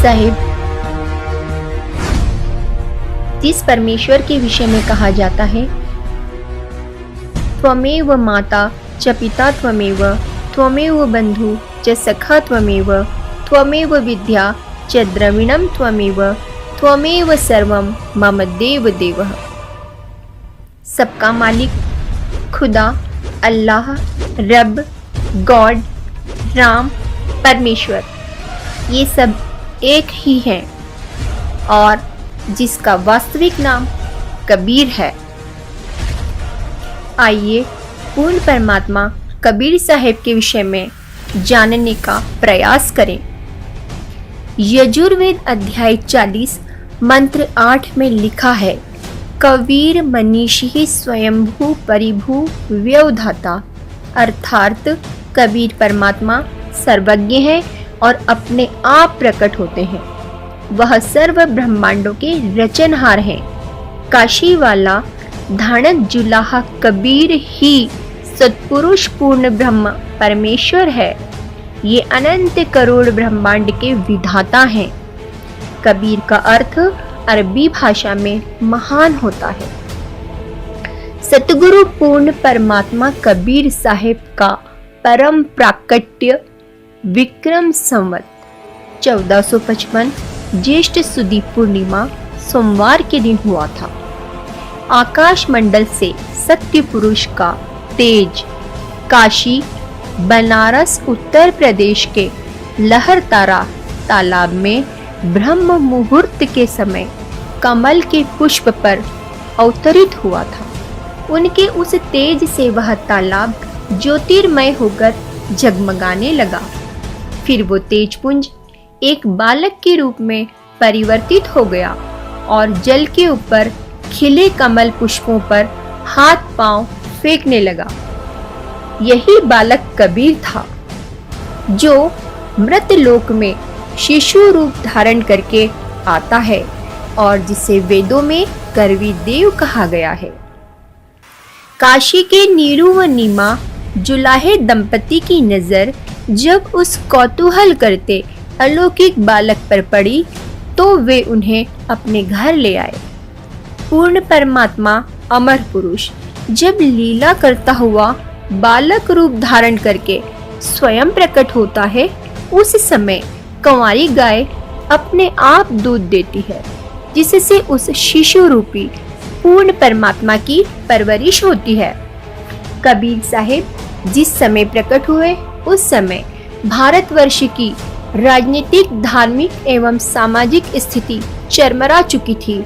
साहिब, जिस परमेश्वर के विषय में कहा जाता है, त्वमेव माता च पिता त्वमेव, त्वमेव बंधु च सखा त्वमेव, त्वमेव विद्या च द्रविणम त्वमेव, त्वमेव सर्वम मम देव देवः। सबका मालिक, खुदा, अल्लाह, रब, गॉड, राम, परमेश्वर, ये सब एक ही हैं और जिसका वास्तविक नाम कबीर है। आइए पूर्ण परमात्मा कबीर साहिब के विषय में जानने का प्रयास करें। यजुर्वेद अध्याय 40 मंत्र 8 में लिखा है, कबीर मनीषी स्वयंभू परिभू व्यवधाता, अर्थात कबीर परमात्मा सर्वज्ञ है और अपने आप प्रकट होते हैं। वह सर्व ब्रह्मांडों के रचनहार हैं। काशी वाला धानक जुलाहा कबीर ही सत्पुरुष पूर्ण ब्रह्म परमेश्वर है। ये अनंत करोड़ ब्रह्मांड के विधाता हैं। कबीर का अर्थ अरबी भाषा में महान होता है। सतगुरु पूर्ण परमात्मा कबीर साहिब का परम प्राकट्य विक्रम संवत 1455 ज्येष्ठ सुदी पूर्णिमा सोमवार के दिन हुआ था। आकाश मंडल से सत्य पुरुष का तेज काशी, बनारस, उत्तर प्रदेश के लहरतारा तालाब में ब्रह्म मुहूर्त के समय कमल के पुष्प पर अवतरित हुआ था। उनके उस तेज से वह तालाब ज्योतिर्मय होकर जगमगाने लगा। फिर वो तेजपुंज एक बालक के रूप में परिवर्तित हो गया और जल के ऊपर खिले कमल पुष्पों पर हाथ पांव फेंकने लगा। यही बालक कबीर था, जो मृत लोक में शिशु रूप धारण करके आता है और जिसे वेदों में करवी देव कहा गया है। काशी के नीरू व नीमा जुलाहे दंपति की नजर जब उस कौतूहल करते अलौकिक बालक पर पड़ी तो वे उन्हें अपने घर ले आए। पूर्ण परमात्मा अमर पुरुष जब लीला करता हुआ बालक रूप धारण करके स्वयं प्रकट होता है, उस समय कंवारी गाय अपने आप दूध देती है, जिससे उस शिशु रूपी पूर्ण परमात्मा की परवरिश होती है। कबीर साहिब जिस समय प्रकट हुए, उस समय भारतवर्ष की राजनीतिक, धार्मिक एवं सामाजिक स्थिति चरमरा चुकी थी।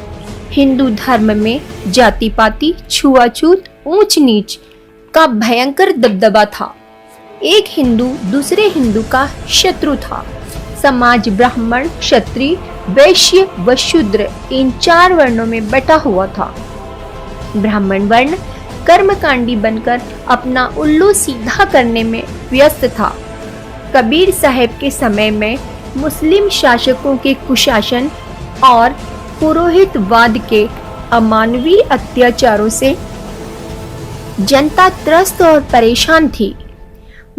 हिंदू धर्म में जाति पाति, छुआछूत, ऊंच नीच का भयंकर दबदबा था। एक हिंदू दूसरे हिंदू का शत्रु था। समाज ब्राह्मण, क्षत्रिय, वैश्य व शूद्र इन 4 वर्णों में बटा हुआ था। ब्राह्मण वर्ण कर्मकांडी बनकर अपना उल्लू सीधा करने में व्यस्त था। कबीर साहिब के समय में मुस्लिम शासकों के कुशासन और पुरोहितवाद के अमानवीय अत्याचारों से जनता त्रस्त और परेशान थी।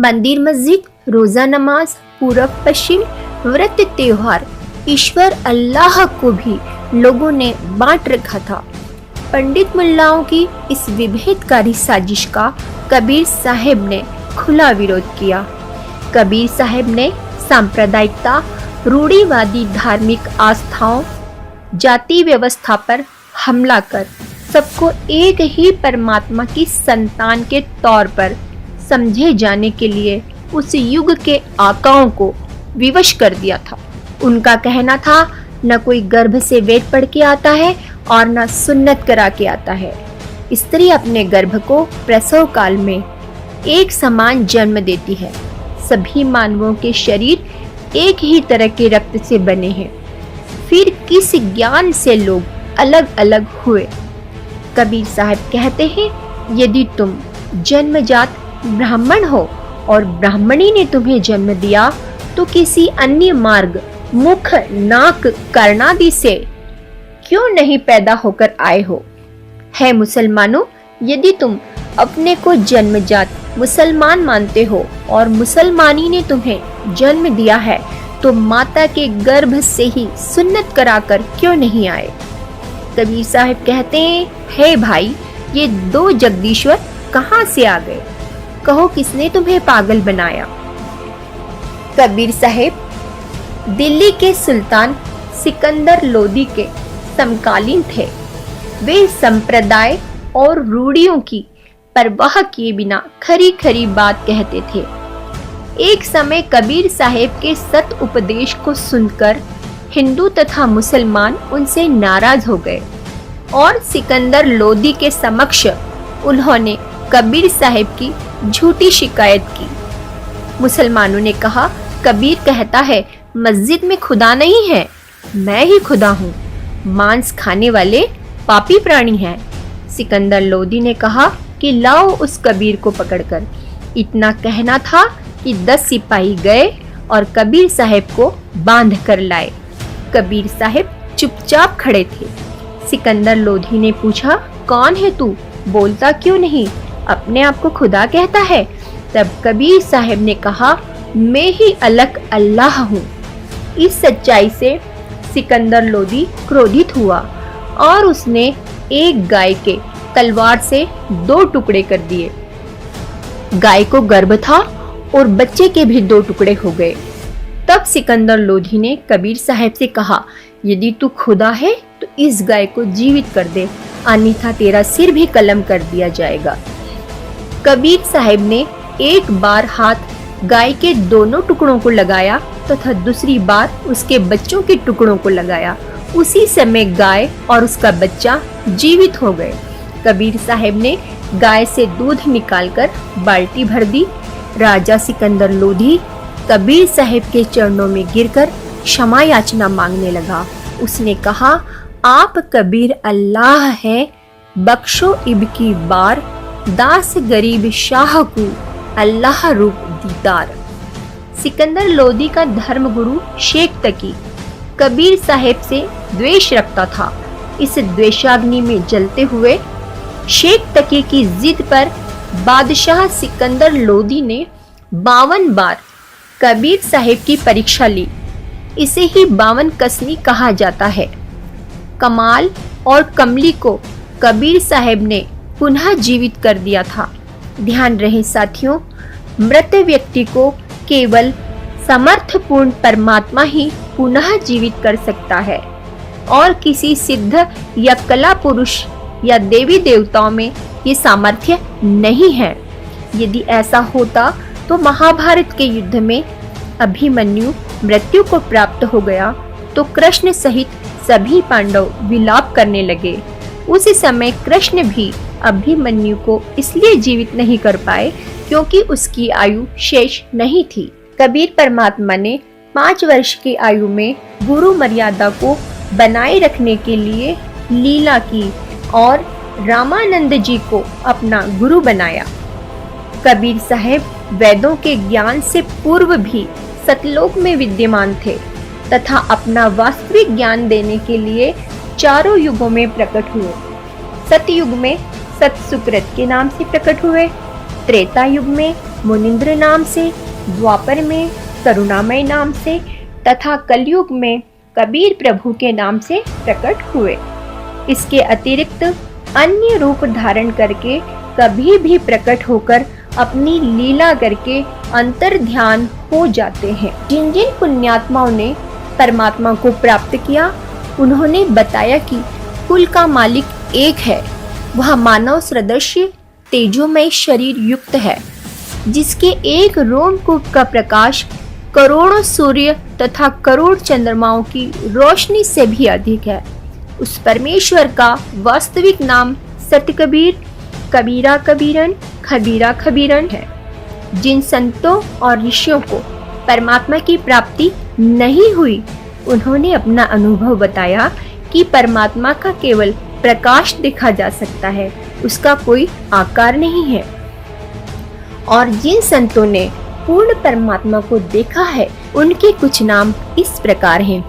मंदिर मस्जिद, रोजा नमाज, पूरब पश्चिम, व्रत त्योहार, ईश्वर अल्लाह को भी लोगों ने बांट रखा था। पंडित मुल्लाओं की इस विभेदकारी साजिश का कबीर साहिब ने खुला विरोध किया। कबीर साहिब ने सांप्रदायिकता, रूढ़िवादी धार्मिक आस्थाओं, जाति व्यवस्था पर हमला कर सबको एक ही परमात्मा की संतान के तौर पर समझे जाने के लिए उस युग के आकाओं को विवश कर दिया था। उनका कहना था, न कोई गर्भ से वेद पढ़ के आता है और न सुन्नत करा के आता है। स्त्री अपने गर्भ को प्रसव काल में एक समान जन्म देती है। सभी मानवों के शरीर एक ही तरह के रक्त से बने हैं। फिर किस ज्ञान से लोग अलग अलग हुए? कबीर साहब कहते हैं, यदि तुम जन्मजात ब्राह्मण हो और ब्राह्मणी ने तुम्हें जन्म दिया तो किसी अन्य मार्ग, मुख, नाक, कर्णादि से क्यों नहीं पैदा होकर आए हो? है मुसलमानों, यदि तुम अपने को जन्मजात मुसलमान मानते हो और मुसलमानी ने तुम्हें जन्म दिया है, तो माता के गर्भ से ही सुन्नत कराकर क्यों नहीं आए? कबीर साहब कहते हैं, हे भाई, ये दो जगदीश्वर कहाँ से आ गए? कहो किसने तुम्हें पागल बनाया? कबीर साहब दिल्ली के सुल्तान सिकंदर लोदी के समकालीन थे। वे संप्रदाय और रूढ़ियों की परवाह किए बिना खरी खरी बात कहते थे। एक समय कबीर साहब के सत उपदेश को सुनकर हिंदू तथा मुसलमान उनसे नाराज हो गए और सिकंदर लोदी के समक्ष उन्होंने कबीर साहब की झूठी शिकायत की। मुसलमानों ने कहा, कबीर कहता है मस्जिद में खुदा नहीं है, मैं ही खुदा हूँ। मांस खाने वाले पापी प्राणी हैं। सिकंदर लोदी ने कहा कि लाओ उस कबीर को पकड़कर। इतना कहना था कि 10 सिपाही गए और कबीर साहब को बांध कर लाए। कबीर साहब चुपचाप खड़े थे। सिकंदर लोधी ने पूछा, कौन है तू? बोलता क्यों नहीं? अपने आप को खुदा कहता है। तब कबीर साहब ने कहा, मैं ही अलग अल्लाह हूँ। इस सच्चाई से सिकंदर लोदी क्रोधित हुआ और उसने एक गाय के तलवार से 2 टुकड़े कर दिए। गाय को गर्भ था और बच्चे के भी 2 टुकड़े हो गए। तब सिकंदर लोधी ने कबीर साहब से कहा, यदि तू खुदा है तो इस गाय को जीवित कर दे, अन्यथा तेरा सिर भी कलम कर दिया जाएगा। कबीर साहब ने एक बार हाथ गाय के दोनों टुकड़ों को लगाया तथा दूसरी बार उसके बच्चों के टुकड़ों को लगाया। उसी समय गाय और उसका बच्चा जीवित हो गए। कबीर साहब ने गाय से दूध निकालकर बाल्टी भर दी। राजा सिकंदर लोधी कबीर साहब के चरणों में गिरकर क्षमा याचना मांगने लगा। उसने कहा, आप कबीर अल्लाह हैं, बख्शो इब की बार, दास गरीब शाह को अल्लाह रूप दीदार। सिकंदर लोधी का धर्मगुरु शेख तकी कबीर साहब से द्वेष रखता था। इस द्वेषाग्नि में जलते हुए शेख तकी की जिद पर बादशाह सिकंदर लोधी ने 52 बार कबीर साहब की परीक्षा ली। इसे ही 52 कसनी कहा जाता है। कमाल और कमली को कबीर साहब ने पुनः जीवित कर दिया था। ध्यान रहे साथियों, मृत व्यक्ति को केवल समर्थपूर्ण परमात्मा ही पुनः जीवित कर सकता है और किसी सिद्ध या कला पुरुष या देवी देवताओं में ये सामर्थ्य नहीं है। यदि ऐसा होता तो महाभारत के युद्ध में अभिमन्यु मृत्यु को प्राप्त हो गया तो कृष्ण सहित सभी पांडव विलाप करने लगे। उस समय कृष्ण भी अभिमन्यु को इसलिए जीवित नहीं कर पाए क्योंकि उसकी आयु शेष नहीं थी। कबीर परमात्मा ने 5 वर्ष की आयु में गुरु मर्यादा को बनाए रखने के लिए लीला की और रामानंद जी को अपना गुरु बनाया। कबीर साहब वेदों के ज्ञान से पूर्व भी सतलोक में विद्यमान थे तथा अपना वास्तविक ज्ञान देने के लिए चारों युगों में प्रकट हुए। सतयुग में सत सुकृत के नाम से प्रकट हुए, त्रेता युग में मुनिंद्र नाम से, द्वापर में करुणामय नाम से तथा कलयुग में कबीर प्रभु के नाम से प्रकट हुए। इसके अतिरिक्त अन्य रूप धारण करके कभी भी प्रकट होकर अपनी लीला करके अंतर ध्यान हो जाते हैं। जिन जिन पुण्यात्माओं ने परमात्मा को प्राप्त किया, उन्होंने बताया कि कुल का मालिक एक है। वह मानव सदृश तेजोमय शरीर युक्त है, जिसके एक रोमकूप का प्रकाश करोड़ों सूर्य तथा करोड़ चंद्रमाओं की रोशनी से भी अधिक है। उस परमेश्वर का वास्तविक नाम सतकबीर, कबीरा कबीरन, खबीरा खबीरन है। जिन संतों और ऋषियों को परमात्मा की प्राप्ति नहीं हुई, उन्होंने अपना अनुभव बताया कि परमात्मा का केवल प्रकाश देखा जा सकता है, उसका कोई आकार नहीं है। और जिन संतों ने पूर्ण परमात्मा को देखा है, उनके कुछ नाम इस प्रकार हैं।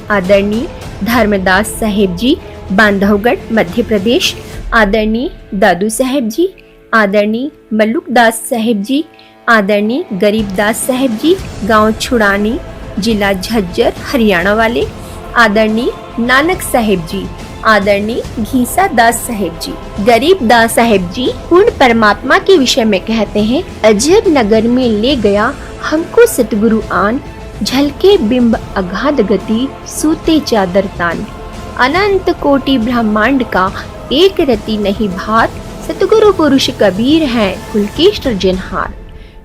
आदरणीय धर्मदास साहेब जी, बांधवगढ़, मध्य प्रदेश। आदरणीय दादू साहेब जी, आदरणीय मल्लुकदास साहेब जी, आदरणीय गरीबदास साहेब जी, गांव छुड़ानी, जिला झज्जर हरियाणा वाले आदरणीय नानक साहेब जी, आदरणीय घीसा दास साहेब जी, गरीब दास साहेब जी पूर्ण परमात्मा के विषय में कहते हैं, अजब नगर में ले गया हमको सतगुरु आन, झलके बिंब अगाध गति सूते चादर तान। अनंत कोटि ब्रह्मांड का एक रति नहीं भार, सतगुरु पुरुष कबीर हैं कुल के सृजनहार।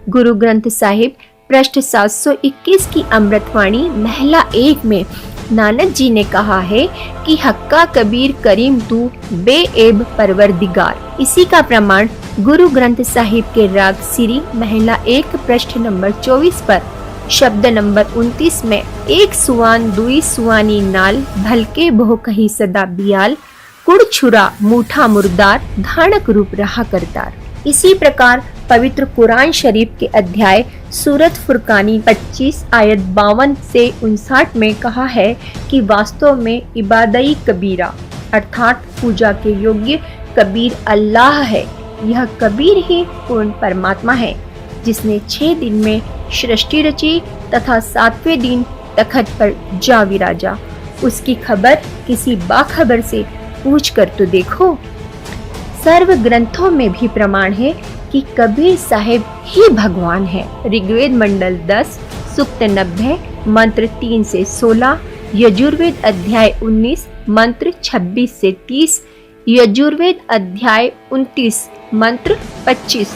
गुरु ग्रंथ साहिब पृष्ठ 721 की अमृतवाणी महिला 1 में नानक जी ने कहा है कि हक्का कबीर करीम तू बेएब परवरदिगार। इसी का प्रमाण गुरु ग्रंथ साहिब के राग सिरी महिला 1 पृष्ठ नंबर 24 पर शब्द नंबर 29 में एक सुवान दुई सुवानी नाल, भलके बहु कही सदा बियाल, कुड़ छुरा मूठा मुर्दार, धानक रूप रहा करतार। इसी प्रकार पवित्र कुरान शरीफ के अध्याय सूरत फुरकानी 25 आयत 52 से 59 में कहा है कि वास्तव में इबादई कबीरा अर्थात पूजा के योग्य कबीर अल्लाह है। यह कबीर ही पूर्ण परमात्मा है जिसने 6 दिन में सृष्टि रची तथा 7वें दिन तखत पर जा विराजा। उसकी खबर किसी बाखबर से पूछ कर तो देखो। सर्व ग्रंथों में भी प्रमाण है कि कबीर साहिब ही भगवान है। ऋग्वेद मंडल 10 सूक्त 90 मंत्र 3 से 16, यजुर्वेद अध्याय 19 मंत्र 26 से 30, यजुर्वेद अध्याय 29 मंत्र 25,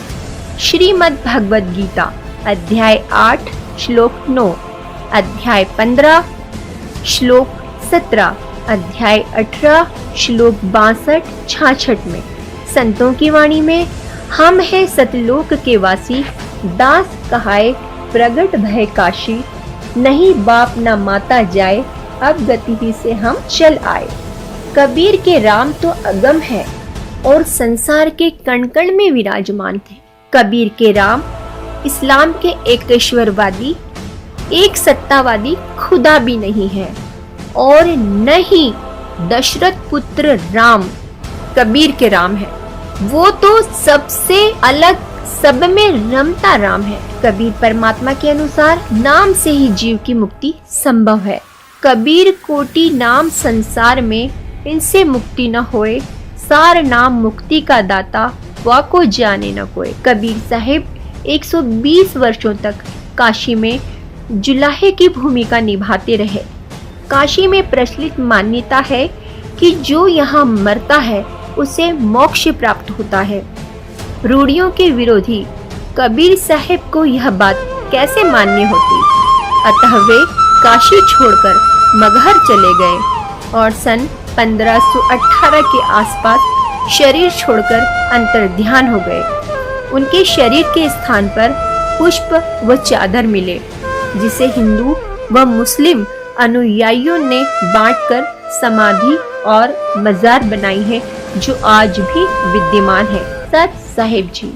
श्रीमद् भगवद गीता अध्याय 8 श्लोक 9, अध्याय 15 श्लोक 17, अध्याय 18 श्लोक 62-66 में संतों की वाणी में हम है सतलोक के वासी, दास कहाए प्रगट भय काशी, नहीं बाप न माता जाए, अब गति ही से हम चल आए। कबीर के राम तो अगम है और संसार के कण कण में विराजमान थे। कबीर के राम इस्लाम के एकेश्वरवादी, एक सत्तावादी खुदा भी नहीं है और न ही दशरथ पुत्र राम कबीर के राम है। वो तो सबसे अलग, सब में रमता राम है। कबीर परमात्मा के अनुसार नाम से ही जीव की मुक्ति संभव है। कबीर कोटि नाम संसार में, इनसे मुक्ति न होए, सार नाम मुक्ति का दाता, वाको जाने न कोई। कबीर साहिब 120 वर्षों तक काशी में जुलाहे की भूमिका निभाते रहे। काशी में प्रचलित मान्यता है कि जो यहाँ मरता है उसे मोक्ष प्राप्त होता है। रूढ़ियों के विरोधी कबीर साहिब को यह बात कैसे मान्य होती, अतः वे काशी छोड़कर मगहर चले गए और सन 1518 के आसपास शरीर छोड़कर अंतर्ध्यान हो गए। उनके शरीर के स्थान पर पुष्प व चादर मिले, जिसे हिंदू व मुस्लिम अनुयायियों ने बांटकर समाधि और मजार बनाई है, जो आज भी विद्यमान है। सत साहिब जी।